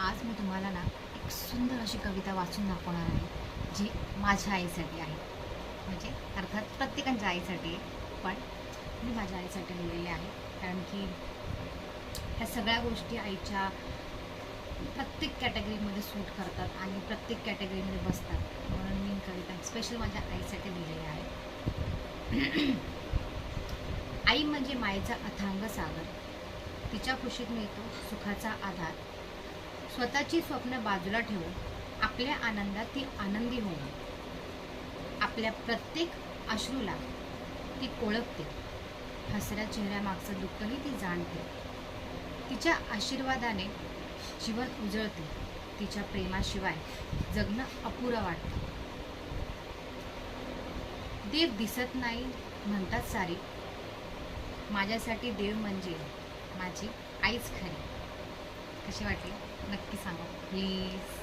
आज मी तुम्हाला ना एक सुंदर अशी कविता वाचून दाखवणार आहे, जी माझ्या आईसाठी आहे. म्हणजे अर्थात प्रत्येकाच्या आईसाठी आहे, पण मी माझ्या आईसाठी लिहिलेली आहे. कारण की ह्या सगळ्या गोष्टी आईच्या प्रत्येक कॅटेगरीमध्ये सूट करतात आणि प्रत्येक कॅटेगरीमध्ये बसतात. म्हणून मी कविता स्पेशल माझ्या आईसाठी लिहिलेली आहे. आई म्हणजे मायेचा अथांग सागर, तिच्या खुशीत मिळतो सुखाचा आधार. स्वतःची स्वप्न बाजूला ठेवून आपल्या आनंदात ती आनंदी होऊन, आपल्या प्रत्येक अश्रूला ती ओळखते, हसऱ्या चेहऱ्यामागचं दुःखही ती जाणते. तिच्या आशीर्वादाने जीवन उजळते, तिच्या प्रेमाशिवाय जगणं अपुरं वाटतं. देव दिसत नाही म्हणतात सारी, माझ्यासाठी देव म्हणजे माझी आईच खरी. कशी वाटली नक्की सांगा प्लीज.